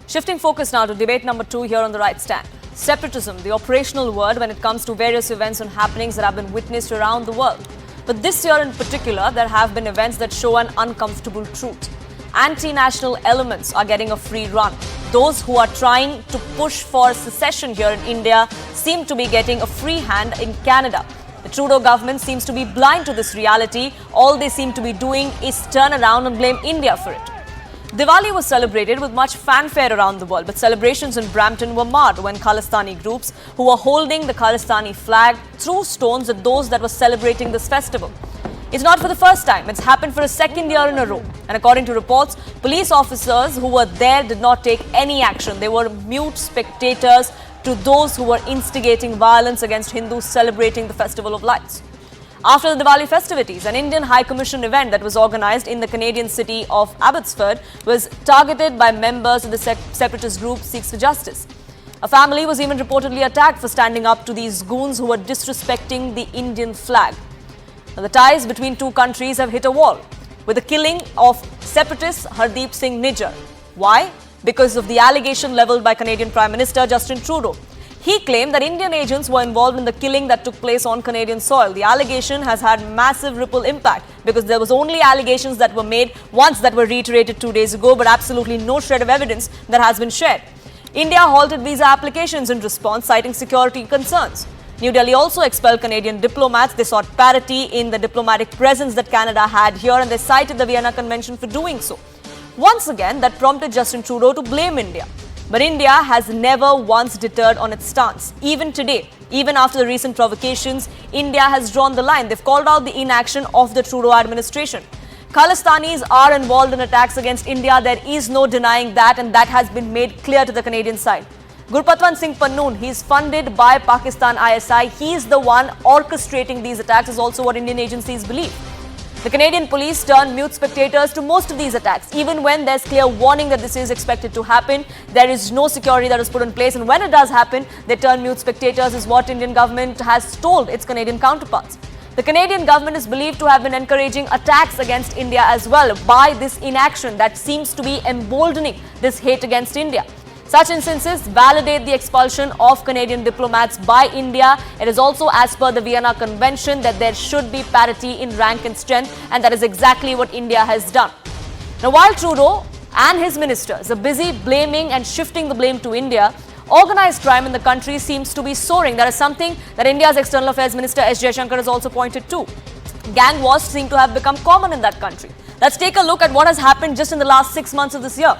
Shifting focus now to debate number 2 here on the right stand. Separatism, the operational word when it comes to various events and happenings that have been witnessed around the world. But this year in particular, there have been events that show an uncomfortable truth. Anti-national elements are getting a free run. Those who are trying to push for secession here in India seem to be getting a free hand in Canada. The Trudeau government seems to be blind to this reality. All they seem to be doing is turn around and blame India for it. Diwali was celebrated with much fanfare around the world, but celebrations in Brampton were marred when Khalistani groups who were holding the Khalistani flag threw stones at those that were celebrating this festival. It's not for the first time, it's happened for a second year in a row. And according to reports, police officers who were there did not take any action. They were mute spectators to those who were instigating violence against Hindus celebrating the Festival of Lights. After the Diwali festivities, an Indian High Commission event that was organized in the Canadian city of Abbotsford was targeted by members of the separatist group Seeks for Justice. A family was even reportedly attacked for standing up to these goons who were disrespecting the Indian flag. Now, the ties between two countries have hit a wall with the killing of separatist Hardeep Singh Nijjar. Why? Because of the allegation levelled by Canadian Prime Minister Justin Trudeau. He claimed that Indian agents were involved in the killing that took place on Canadian soil. The allegation has had massive ripple impact because there was only allegations that were made once that were reiterated 2 days ago, but absolutely no shred of evidence that has been shared. India halted visa applications in response, citing security concerns. New Delhi also expelled Canadian diplomats. They sought parity in the diplomatic presence that Canada had here, and they cited the Vienna Convention for doing so. Once again, that prompted Justin Trudeau to blame India. But India has never once deterred on its stance. Even today, even after the recent provocations, India has drawn the line. They've called out the inaction of the Trudeau administration. Khalistanis are involved in attacks against India. There is no denying that, and that has been made clear to the Canadian side. Gurpatwant Singh Pannoon, he's funded by Pakistan ISI. He's the one orchestrating these attacks, is also what Indian agencies believe. The Canadian police turned mute spectators to most of these attacks. Even when there's clear warning that this is expected to happen, there is no security that is put in place. And when it does happen, they turn mute spectators, is what Indian government has told its Canadian counterparts. The Canadian government is believed to have been encouraging attacks against India as well by this inaction that seems to be emboldening this hate against India. Such instances validate the expulsion of Canadian diplomats by India. It is also as per the Vienna Convention that there should be parity in rank and strength, and that is exactly what India has done. Now, while Trudeau and his ministers are busy blaming and shifting the blame to India, organized crime in the country seems to be soaring. That is something that India's External Affairs Minister S. Jaishankar has also pointed to. Gang wars seem to have become common in that country. Let's take a look at what has happened just in the last 6 months of this year.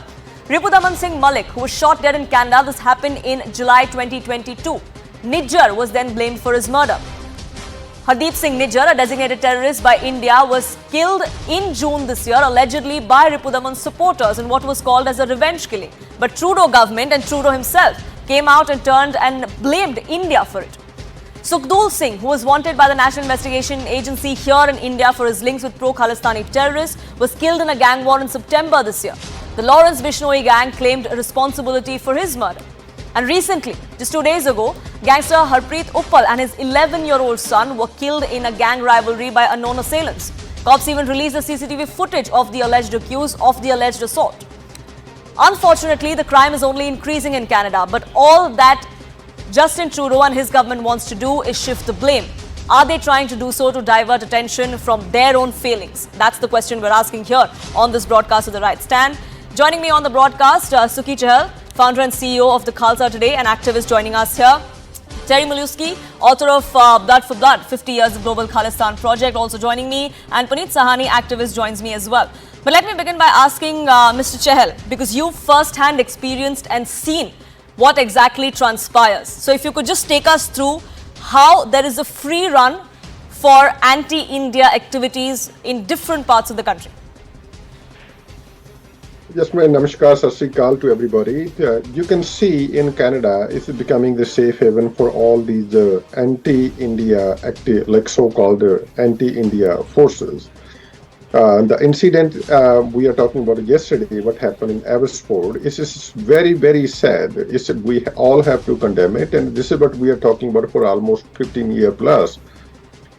Ripudaman Singh Malik, who was shot dead in Canada, this happened in July 2022. Nijjar was then blamed for his murder. Hardeep Singh Nijjar, a designated terrorist by India, was killed in June this year, allegedly by Ripudaman's supporters in what was called as a revenge killing. But Trudeau government and Trudeau himself came out and turned and blamed India for it. Sukhdev Singh, who was wanted by the National Investigation Agency here in India for his links with pro-Khalistani terrorists, was killed in a gang war in September this year. The Lawrence Bishnoi gang claimed responsibility for his murder. And recently, just 2 days ago, gangster Harpreet Uppal and his 11-year-old son were killed in a gang rivalry by unknown assailants. Cops even released the CCTV footage of the alleged accused of the alleged assault. Unfortunately, the crime is only increasing in Canada, but all that Justin Trudeau and his government wants to do is shift the blame. Are they trying to do so to divert attention from their own failings? That's the question we're asking here on this broadcast of The Right Stand. Joining me on the broadcast, Sukhi, Chahal, founder and CEO of the Khalsa Today, an activist joining us here. Terry Maluski, author of Blood for Blood, 50 Years of Global Khalistan Project, also joining me. And Puneet Sahani, activist, joins me as well. But let me begin by asking Mr. Chahal, because you've first-hand experienced and seen what exactly transpires. So if you could just take us through how there is a free run for anti-India activities in different parts of the country. Yes, ma'am. Namaskar, Sat Sri Akal to everybody. You can see in Canada, it's becoming the safe haven for all these anti-India active, like so-called anti-India forces. The incident we are talking about yesterday, what happened in Abbotsford, is just very, very sad. We all have to condemn it, and this is what we are talking about for almost 15 years plus.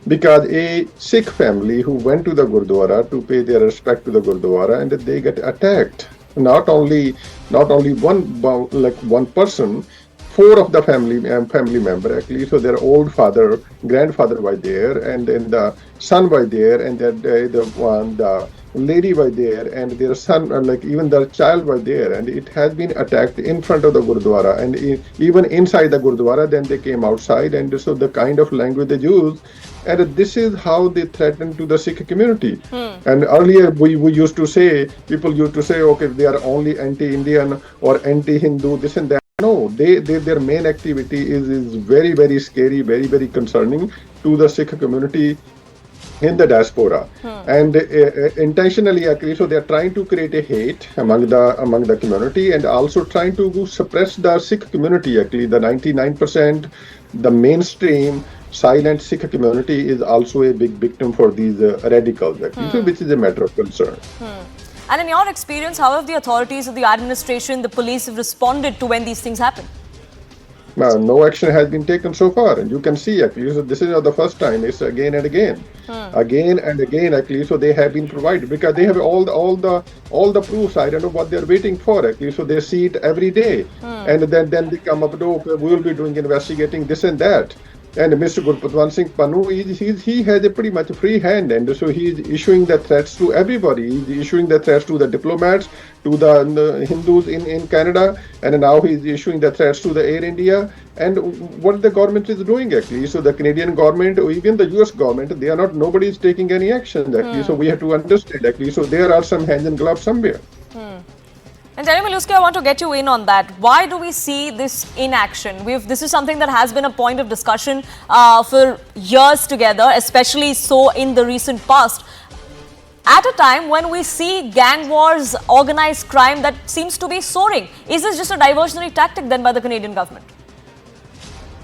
Because a Sikh family who went to the Gurdwara to pay their respect to the Gurdwara, and they get attacked not only one person, four of the family member actually. So their old father, grandfather was there, and then the son was there, and then the lady was there, and their son, even their child was there, and it has been attacked in front of the Gurdwara, and even inside the Gurdwara. Then they came outside, and so the kind of language they use, and this is how they threaten to the Sikh community. And earlier we used to say, people used to say, okay, they are only anti-Indian or anti-Hindu, this and that. No, their main activity is very, very scary, very, very concerning to the Sikh community in the diaspora, and intentionally actually, so they are trying to create a hate among the community, and also trying to suppress the Sikh community. Actually, the 99%, the mainstream silent Sikh community is also a big victim for these radicals, actually, so which is a matter of concern. And in your experience, how have the authorities of the administration, the police have responded to when these things happen? No action has been taken so far, and you can see actually. So this is not the first time; it's again and again, again and again. Actually, so they have been provided because they have all the proofs. I don't know what they're waiting for. Actually, so they see it every day, and then they come up. Oh, okay, we will be doing investigating this and that. And Mr. Gurpatwant Singh Pannu, he has a pretty much free hand, and so he is issuing the threats to everybody. He is issuing the threats to the diplomats, to the Hindus in Canada, and now he is issuing the threats to the Air India. And what the government is doing actually, so the Canadian government or even the US government, nobody is taking any action actually. So we have to understand actually. So there are some hands and gloves somewhere. And Jerry Milewski, I want to get you in on that. Why do we see this inaction? This is something that has been a point of discussion for years together, especially so in the recent past. At a time when we see gang wars, organized crime that seems to be soaring, is this just a diversionary tactic then by the Canadian government?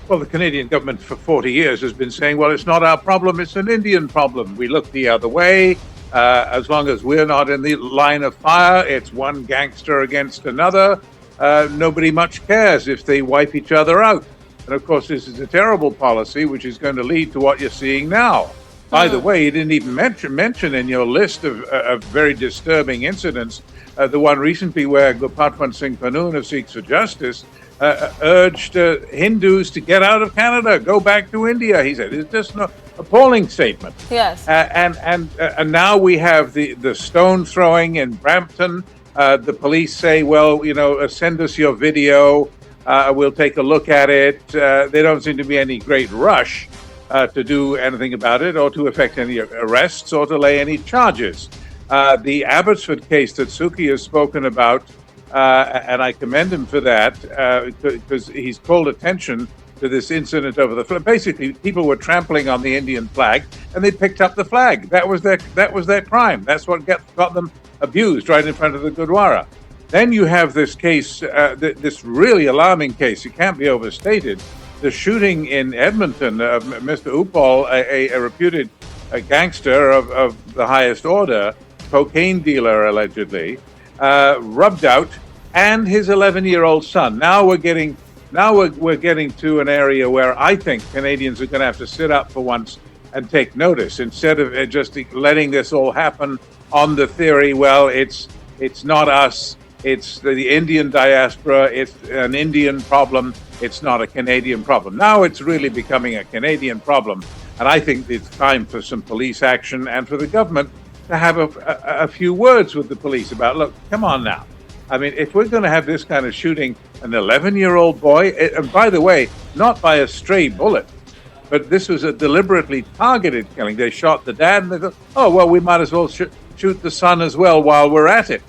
Well, the Canadian government for 40 years has been saying, well, it's not our problem, it's an Indian problem. We look the other way. As long as we're not in the line of fire, it's one gangster against another. Nobody much cares if they wipe each other out. And of course, this is a terrible policy, which is going to lead to what you're seeing now. By the way, you didn't even mention in your list of very disturbing incidents the one recently where Gurpatwant Singh Pannu of Sikhs for Justice urged Hindus to get out of Canada, go back to India. He said it's just an appalling statement. Yes. And now we have the stone throwing in Brampton. The police say, well, send us your video. We'll take a look at it. There don't seem to be any great rush to do anything about it or to effect any arrests or to lay any charges. The Abbotsford case that Sukhi has spoken about, and I commend him for that, because he's called attention to this incident over the flag. Basically, people were trampling on the Indian flag, and they picked up the flag. That was their crime. That's what got them abused right in front of the Gurdwara. Then you have this case, this really alarming case. It can't be overstated. The shooting in Edmonton of Mr. Upal, a reputed gangster of the highest order, cocaine dealer allegedly, rubbed out, and his 11-year-old son. Now we're getting to an area where I think Canadians are going to have to sit up for once and take notice instead of just letting this all happen on the theory, well, it's not us, it's the Indian diaspora, it's an Indian problem, it's not a Canadian problem. Now it's really becoming a Canadian problem, and I think it's time for some police action and for the government to have a few words with the police about, look, come on now. I mean, if we're going to have this kind of shooting, an 11-year-old boy, and by the way, not by a stray bullet, but this was a deliberately targeted killing. They shot the dad, and they thought, oh, well, we might as well shoot the son as well while we're at it.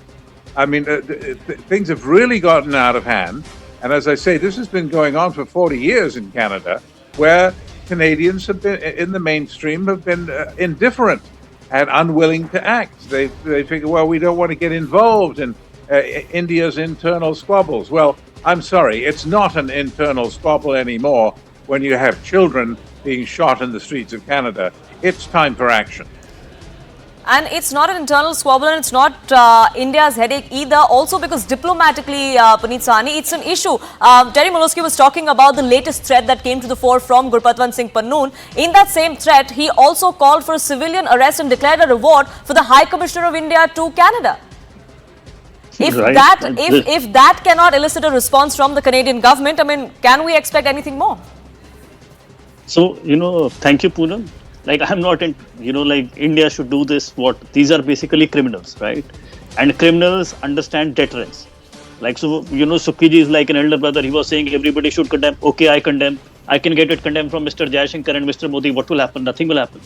I mean, things have really gotten out of hand. And as I say, this has been going on for 40 years in Canada, where Canadians have been, in the mainstream, have been indifferent and unwilling to act. They figure, well, we don't want to get involved in India's internal squabbles. Well, I'm sorry, it's not an internal squabble anymore when you have children being shot in the streets of Canada. It's time for action. And it's not an internal squabble, and it's not India's headache either. Also because diplomatically, Puneet Sahani, it's an issue. Terry Milewski was talking about the latest threat that came to the fore from Gurpatwant Singh Pannu. In that same threat, he also called for a civilian arrest and declared a reward for the High Commissioner of India to Canada. If Right. that cannot elicit a response from the Canadian government, I mean, can we expect anything more? So, thank you, Poonam. Like, I'm not in, like India should do this. These are basically criminals, right? And criminals understand deterrence. Like, so, Sukhi ji is like an elder brother. He was saying everybody should condemn. Okay, I condemn. I can get it condemned from Mr. Jaishankar and Mr. Modi. What will happen? Nothing will happen.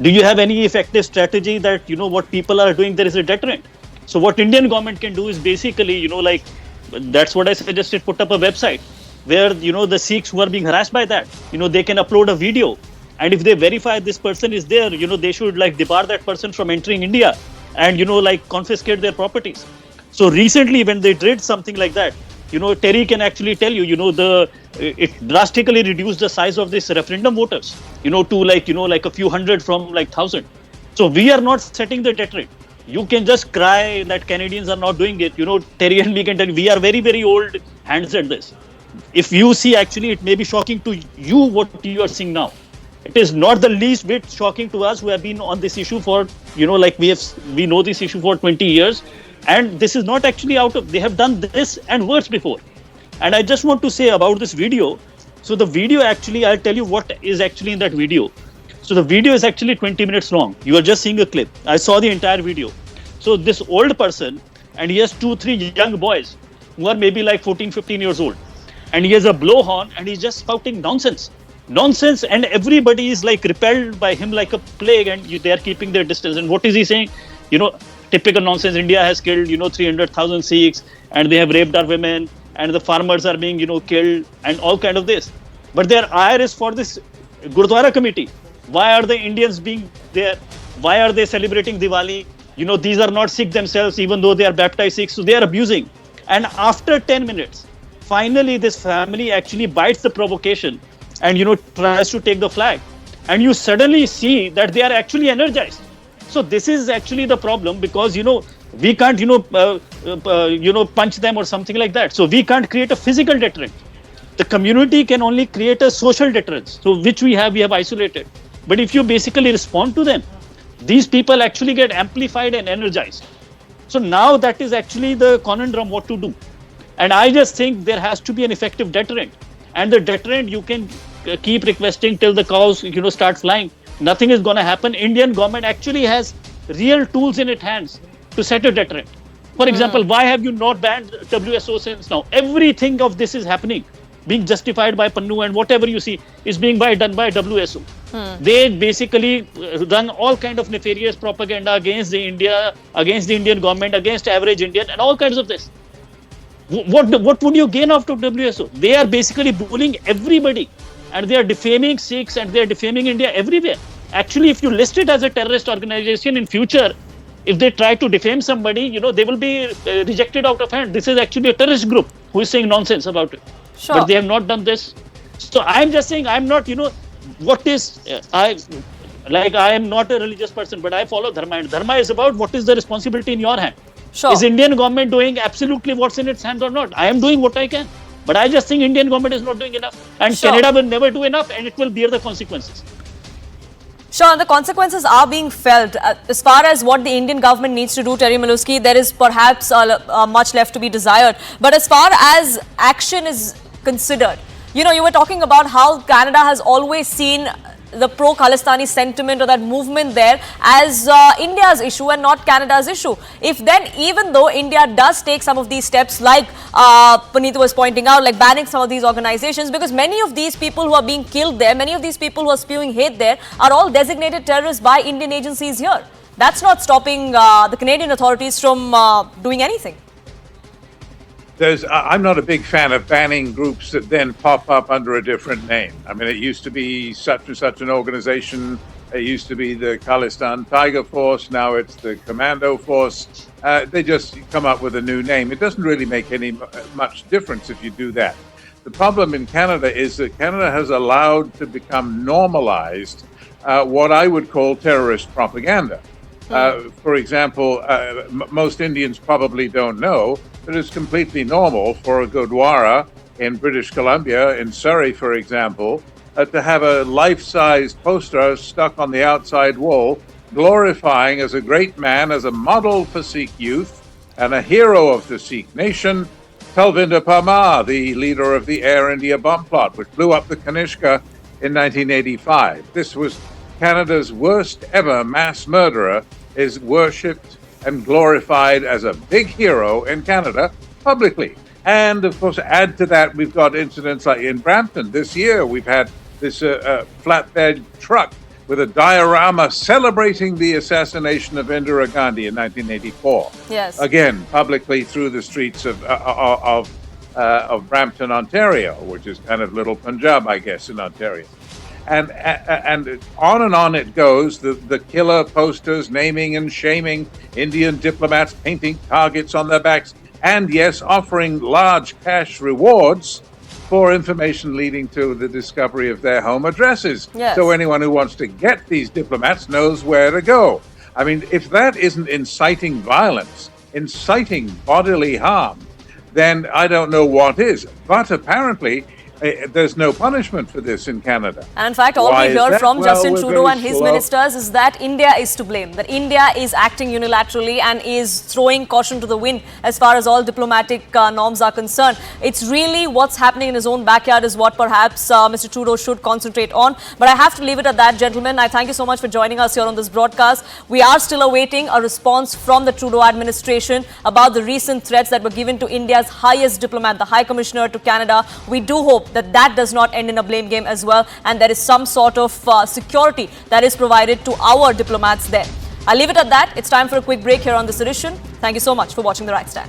Do you have any effective strategy that, what people are doing, there is a deterrent? So what Indian government can do is basically, like, that's what I suggested, put up a website where, the Sikhs who are being harassed by that, they can upload a video. And if they verify this person is there, they should like debar that person from entering India and, like confiscate their properties. So recently when they did something like that, Terry can actually tell you, it drastically reduced the size of this referendum voters, to like a few hundred from like 1,000. So we are not setting the deterrent. You can just cry that Canadians are not doing it. Terry and me can tell you, we are very, very old hands at this. If you see, actually, it may be shocking to you what you are seeing now. It is not the least bit shocking to us who have been on this issue for, like we know this issue for 20 years. And this is not actually they have done this and worse before. And I just want to say about this video. So the video actually, I'll tell you what is actually in that video. So the video is actually 20 minutes long. You are just seeing a clip. I saw the entire video. So this old person, and he has 2-3 young boys who are maybe like 14, 15 years old. And he has a blowhorn and he's just shouting nonsense. Nonsense, and everybody is like repelled by him like a plague, and they are keeping their distance. And what is he saying? Typical nonsense. India has killed, 300,000 Sikhs, and they have raped our women, and the farmers are being, killed, and all kind of this. But their ire is for this Gurdwara committee. Why are the Indians being there? Why are they celebrating Diwali? These are not Sikh themselves, even though they are baptized Sikhs. So they are abusing. And after 10 minutes, finally, this family actually bites the provocation and, tries to take the flag. And you suddenly see that they are actually energized. So this is actually the problem, because, we can't, punch them or something like that. So we can't create a physical deterrent. The community can only create a social deterrence. So which we have isolated. But if you basically respond to them, these people actually get amplified and energized. So now that is actually the conundrum what to do. And I just think there has to be an effective deterrent. And the deterrent, you can keep requesting till the cows, start flying. Nothing is going to happen. Indian government actually has real tools in its hands to set a deterrent. For example, why have you not banned WSO since now? Everything of this is happening, being justified by Pannu, and whatever you see is being done by WSO. They basically run all kind of nefarious propaganda against the Indian government, against average Indian, and all kinds of this. What would you gain out of WSO? They are basically bullying everybody, and they are defaming Sikhs, and they are defaming India everywhere. Actually, if you list it as a terrorist organization in future, if they try to defame somebody, they will be rejected out of hand. This is actually a terrorist group who is saying nonsense about it. Sure. But they have not done this. So I'm just saying, I'm not, I am not a religious person, but I follow Dharma. And Dharma is about what is the responsibility in your hand. Sure. Is Indian government doing absolutely what's in its hand or not? I am doing what I can. But I just think Indian government is not doing enough. And Sure. Canada will never do enough, and it will bear the consequences. Sure, and the consequences are being felt. As far as what the Indian government needs to do, Terry Malusky, there is perhaps much left to be desired. But as far as action is considered, you were talking about how Canada has always seen the pro-Khalistani sentiment or that movement there as India's issue and not Canada's issue. If then, even though India does take some of these steps, like Puneet was pointing out, like banning some of these organizations, because many of these people who are being killed there, many of these people who are spewing hate there, are all designated terrorists by Indian agencies here. That's not stopping the Canadian authorities from doing anything. I'm not a big fan of banning groups that then pop up under a different name. I mean, it used to be such and such an organization. It used to be the Khalistan Tiger Force. Now it's the Commando Force. They just come up with a new name. It doesn't really make much difference if you do that. The problem in Canada is that Canada has allowed to become normalized what I would call terrorist propaganda. For example, most Indians probably don't know that it's completely normal for a Gurdwara in British Columbia, in Surrey, for example, to have a life-size poster stuck on the outside wall, glorifying as a great man, as a model for Sikh youth, And a hero of the Sikh nation, Talvinder Parmar, the leader of the Air India bomb plot, which blew up the Kanishka in 1985. This was Canada's worst ever mass murderer, is worshipped and glorified as a big hero in Canada publicly. And of course, add to that, we've got incidents like in Brampton this year, we've had this flatbed truck with a diorama celebrating the assassination of Indira Gandhi in 1984. Yes. Again, publicly through the streets of Brampton, Ontario, which is kind of little Punjab, I guess, in Ontario. And on it goes, the killer posters naming and shaming Indian diplomats, painting targets on their backs, and yes, offering large cash rewards for information leading to the discovery of their home addresses. Yes. So anyone who wants to get these diplomats knows where to go. I mean, if that isn't inciting violence, inciting bodily harm, then I don't know what is. But apparently, there's no punishment for this in Canada. And in fact, all Why we is hear that? from Well, Justin we're Trudeau very and his slow. ministers is that India is to blame, that India is acting unilaterally and is throwing caution to the wind as far as all diplomatic norms are concerned. It's really what's happening in his own backyard is what perhaps Mr. Trudeau should concentrate on. But I have to leave it at that, gentlemen. I thank you so much for joining us here on this broadcast. We are still awaiting a response from the Trudeau administration about the recent threats that were given to India's highest diplomat, the High Commissioner to Canada. We do hope that that does not end in a blame game as well, and there is some sort of security that is provided to our diplomats there. I'll leave it at that. It's time for a quick break here on this edition. Thank you so much for watching The Right Stand.